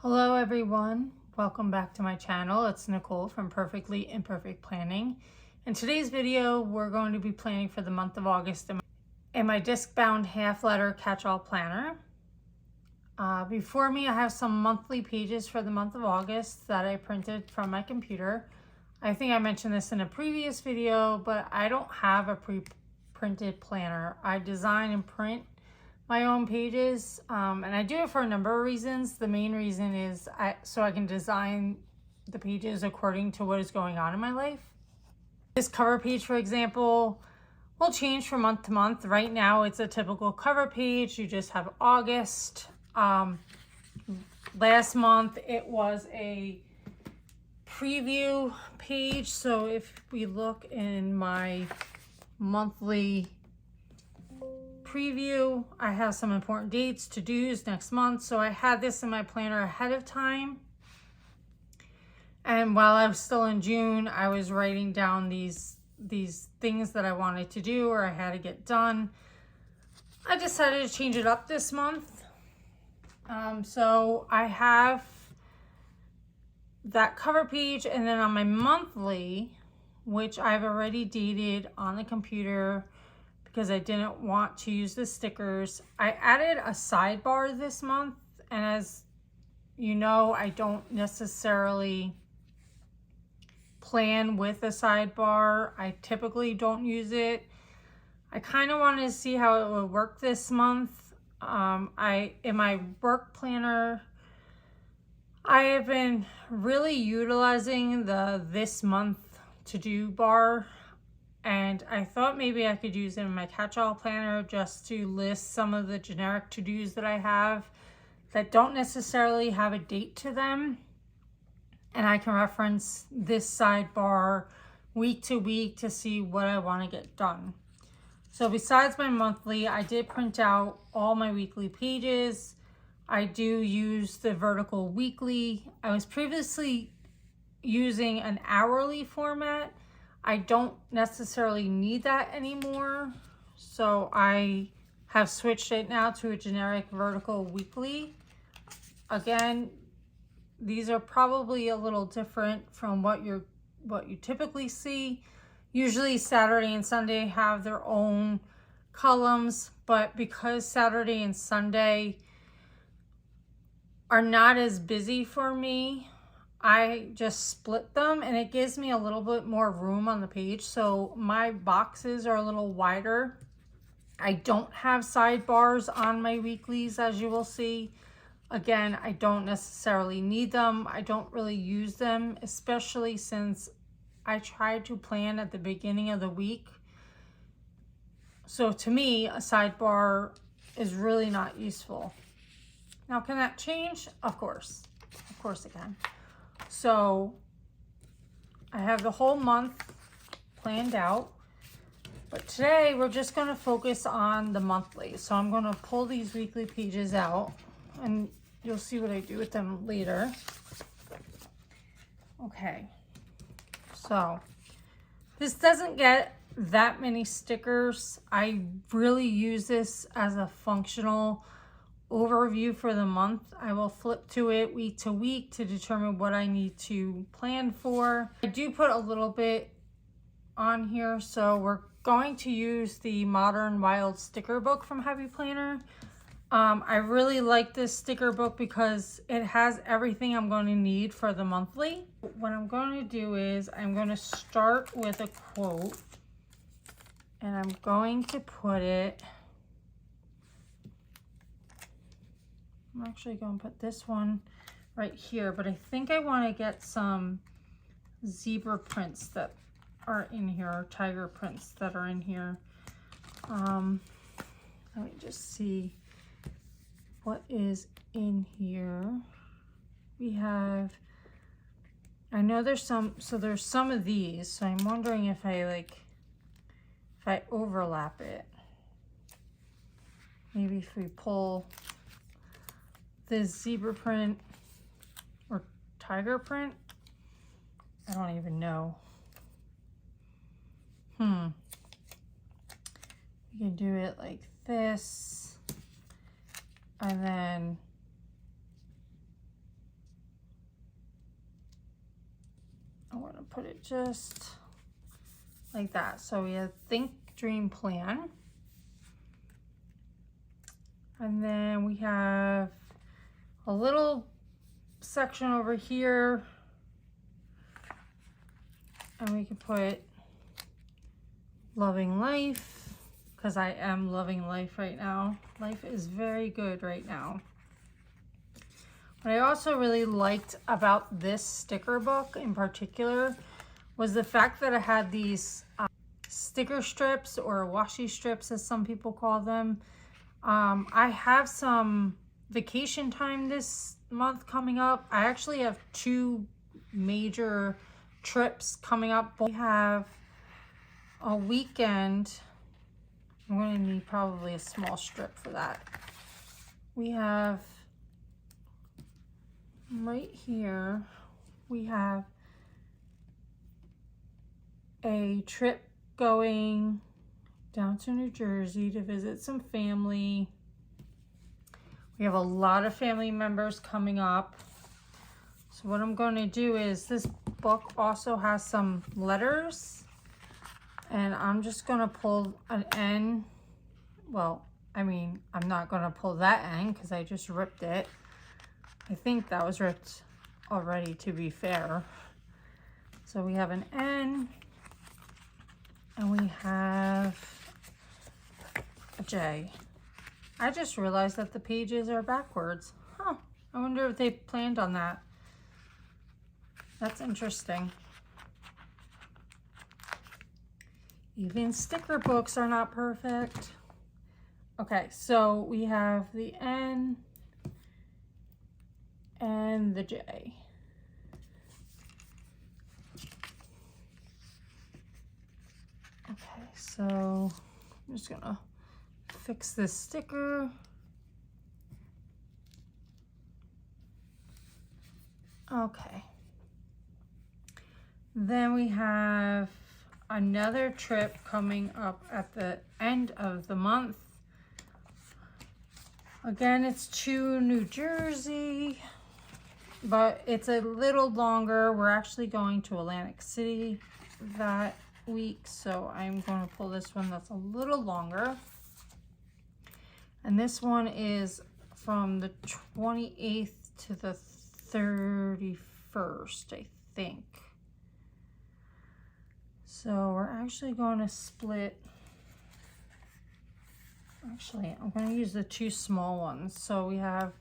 Hello everyone, welcome back to my channel. It's Nicole from Perfectly Imperfect Planning. In today's video, we're going to be planning for the month of August in my Discbound half letter catch-all planner. Before me, I have some monthly pages for the month of August that I printed from my computer. I think I mentioned this in a previous video, but I don't have a pre-printed planner. I design and print my own pages, and I do it for a number of reasons. The main reason is so I can design the pages according to what is going on in my life. This cover page, for example, will change from month to month. Right now it's a typical cover page. You just have August. Last month it was a preview page. So if we look in my monthly preview, I have some important dates, to-dos next month. So I had this in my planner ahead of time. And while I was still in June, I was writing down these things that I wanted to do or I had to get done. I decided to change it up this month. So I have that cover page, and then on my monthly, which I've already dated on the computer, because I didn't want to use the stickers, I added a sidebar this month. And as you know, I don't necessarily plan with a sidebar. I typically don't use it. I kind of wanted to see how it would work this month. In my work planner, I have been really utilizing the this month to-do bar. And I thought maybe I could use it in my catch-all planner just to list some of the generic to-dos that I have that don't necessarily have a date to them. And I can reference this sidebar week to week to see what I want to get done. So besides my monthly, I did print out all my weekly pages. I do use the vertical weekly. I was previously using an hourly format. I don't necessarily need that anymore, so I have switched it now to a generic vertical weekly. Again, these are probably a little different from what you typically see. Usually Saturday and Sunday have their own columns, but because Saturday and Sunday are not as busy for me, I just split them, and it gives me a little bit more room on the page. So my boxes are a little wider. I don't have sidebars on my weeklies, as you will see. Again, I don't necessarily need them. I don't really use them, especially since I try to plan at the beginning of the week. So to me, a sidebar is really not useful. Now, can that change? Of course it can. So I have the whole month planned out, but today we're just going to focus on the monthly. So I'm going to pull these weekly pages out, and you'll see what I do with them later. Okay, so this doesn't get that many stickers. I really use this as a functional overview for the month. I will flip to it week to week to determine what I need to plan for. I do put a little bit on here, so we're going to use the Modern Wild sticker book from Happy Planner. I really like this sticker book because it has everything I'm going to need for the monthly. What I'm going to do is I'm going to start with a quote, and I'm going to put it, I'm actually going to put this one right here, but I think I want to get some zebra prints that are in here, or tiger prints that are in here. Let me just see what is in here. We have, I know there's some, so there's some of these, so I'm wondering if I overlap it. Maybe if we pull this zebra print or tiger print, I don't even know. You can do it like this, and then I want to put it just like that. So we have think, dream, plan. And then we have a little section over here. And we can put loving life, because I am loving life right now. Life is very good right now. What I also really liked about this sticker book in particular was the fact that it had these sticker strips, or washi strips as some people call them. I have some vacation time this month coming up. I actually have 2 major trips coming up. We have a weekend. I'm going to need probably a small strip for that. We have right here, we have a trip going down to New Jersey to visit some family. We have a lot of family members coming up. So what I'm going to do is, this book also has some letters, and I'm just going to pull an N. Well, I mean, I'm not going to pull that N because I just ripped it. I think that was ripped already, to be fair. So we have an N, and we have a J. I just realized that the pages are backwards. Huh, I wonder if they planned on that. That's interesting. Even sticker books are not perfect. Okay, so we have the N and the J. Okay, so I'm just gonna fix this sticker. Okay. Then we have another trip coming up at the end of the month. Again, it's to New Jersey, but it's a little longer. We're actually going to Atlantic City that week, so I'm going to pull this one that's a little longer. And this one is from the 28th to the 31st, I think. So we're actually going to split. Actually, I'm going to use the 2 small ones. So we have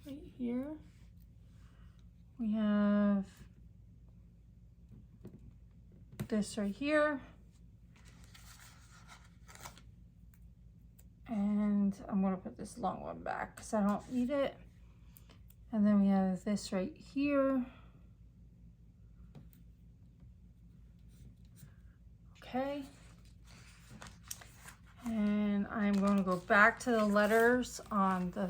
right here, we have this right here, and I'm going to put this long one back because I don't need it. And then we have this right here. Okay. And I'm going to go back to the letters on the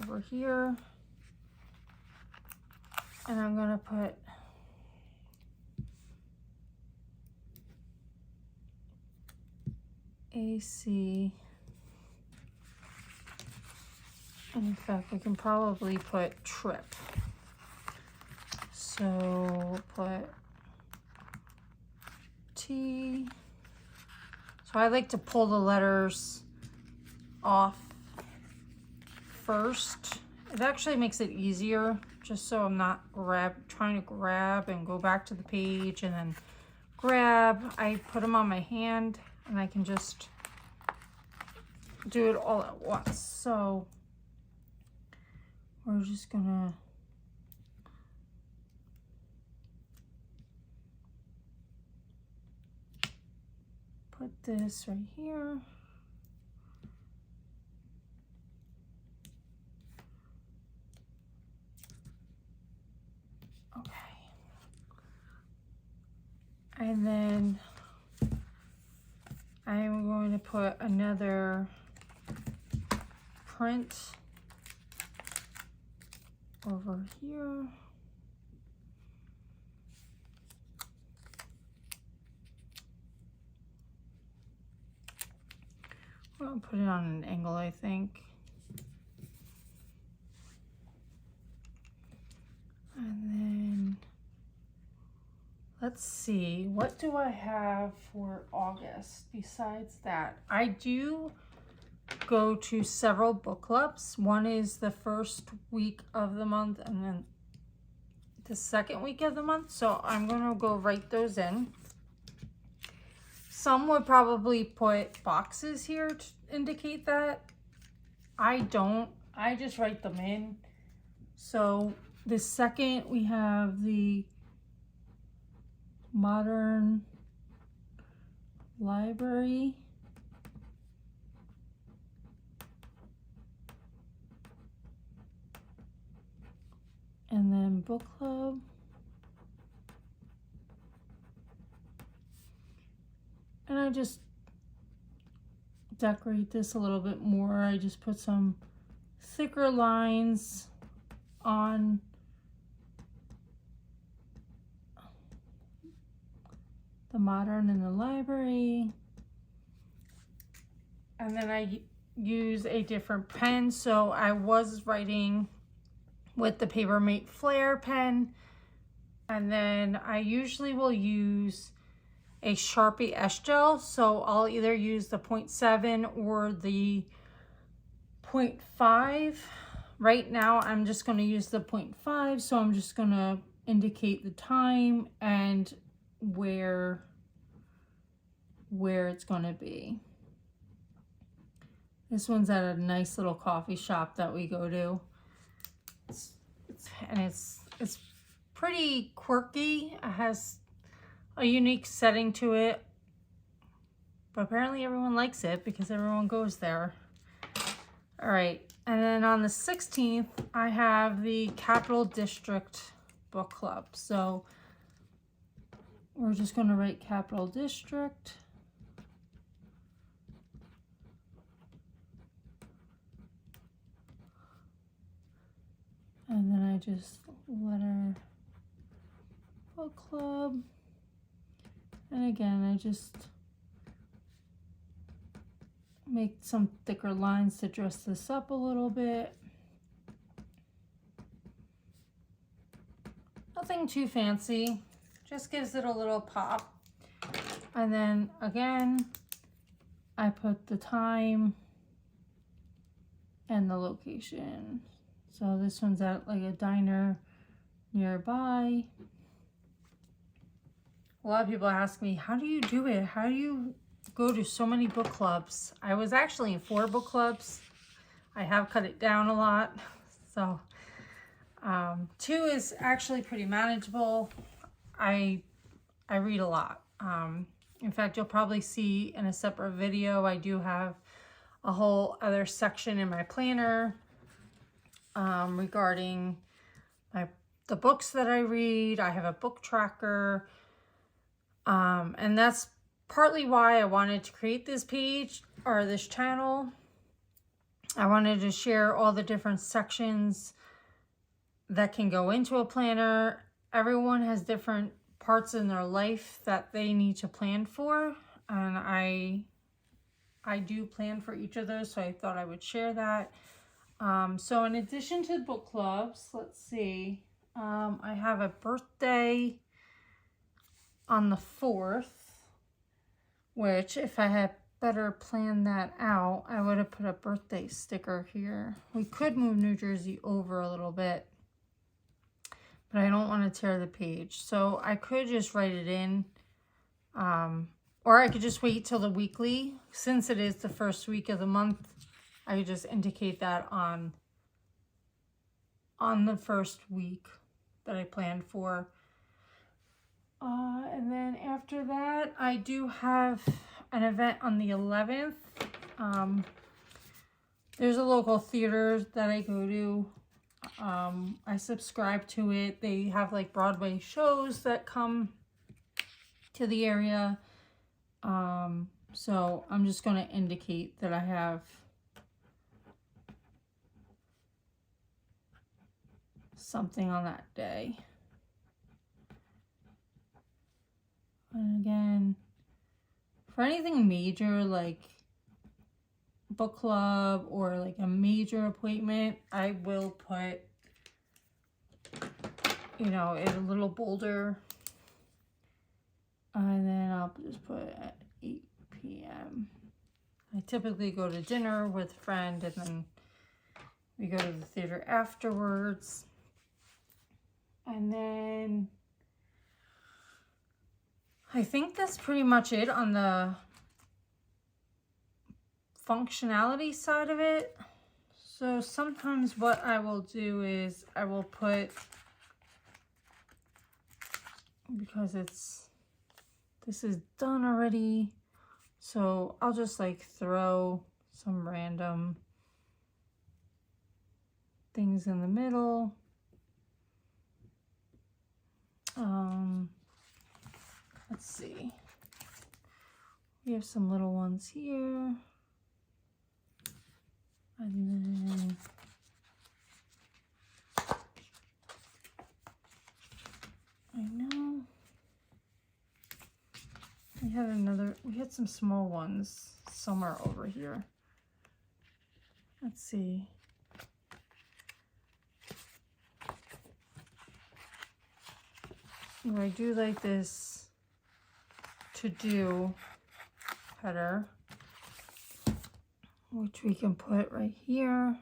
over here, and I'm going to put AC. And in fact, we can probably put trip. So we'll put T. So I like to pull the letters off first. It actually makes it easier, just so I'm not trying to grab and go back to the page and then grab. I put them on my hand and I can just do it all at once. So we're just gonna put this right here. Okay. And then I'm going to put another print over here. I'll put it on an angle, I think. And then let's see, what do I have for August besides that? I do go to several book clubs. One is the first week of the month and then the second week of the month. So I'm going to go write those in. Some would probably put boxes here to indicate that. I don't. I just write them in. So the second we have the Modern Library. And then book club. And I just decorate this a little bit more. I just put some thicker lines on the Modern and the Library. And then I use a different pen. So I was writing with the Papermate Flare pen. And then I usually will use a Sharpie S-Gel. So I'll either use the 0.7 or the 0.5. Right now I'm just going to use the 0.5. So I'm just going to indicate the time and where it's going to be. This one's at a nice little coffee shop that we go to. It's pretty quirky. It has a unique setting to it, but apparently everyone likes it because everyone goes there. All right, and then on the 16th, I have the Capital District Book Club. So we're just going to write Capital District. And then I just letter book club. And again, I just make some thicker lines to dress this up a little bit. Nothing too fancy, just gives it a little pop. And then again, I put the time and the location. So this one's at like a diner nearby. A lot of people ask me, how do you do it? How do you go to so many book clubs? I was actually in 4 book clubs. I have cut it down a lot. So 2 is actually pretty manageable. I read a lot. In fact, you'll probably see in a separate video, I do have a whole other section in my planner regarding the books that I read. I have a book tracker. And that's partly why I wanted to create this page or this channel. I wanted to share all the different sections that can go into a planner. Everyone has different parts in their life that they need to plan for. And I do plan for each of those, so I thought I would share that. So in addition to book clubs, let's see, I have a birthday on the 4th, which if I had better planned that out, I would have put a birthday sticker here. We could move New Jersey over a little bit, but I don't want to tear the page. So I could just write it in, or I could just wait till the weekly. Since it is the first week of the month, I could just indicate that on the first week that I planned for. And then after that, I do have an event on the 11th. There's a local theater that I go to. I subscribe to it. They have like Broadway shows that come to the area. So I'm just going to indicate that I have something on that day. And again, for anything major like book club or like a major appointment, I will put you know, it a little bolder. And then I'll just put it at 8 p.m. I typically go to dinner with a friend and then we go to the theater afterwards. And then I think that's pretty much it on the functionality side of it. So sometimes what I will do is I will put, because this is done already, so I'll just like throw some random things in the middle. Let's see. We have some little ones here. And then I know we had some small ones somewhere over here. Let's see. I do like this to-do header, which we can put right here.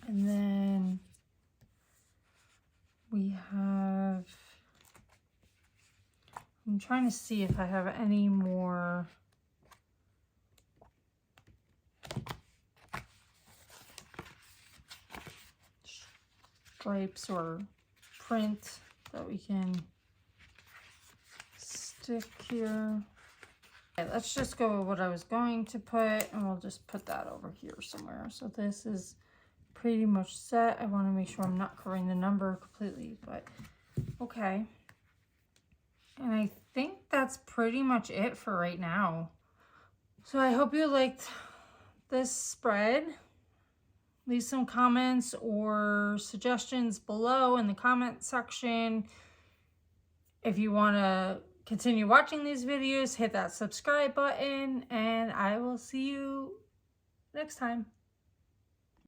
And then we have, I'm trying to see if I have any more stripes or print that we can stick here. Okay, let's just go with what I was going to put, and we'll just put that over here somewhere. So this is pretty much set. I want to make sure I'm not covering the number completely, but okay. And I think that's pretty much it for right now. So I hope you liked this spread. Leave some comments or suggestions below in the comment section. If you want to continue watching these videos, hit that subscribe button, and I will see you next time.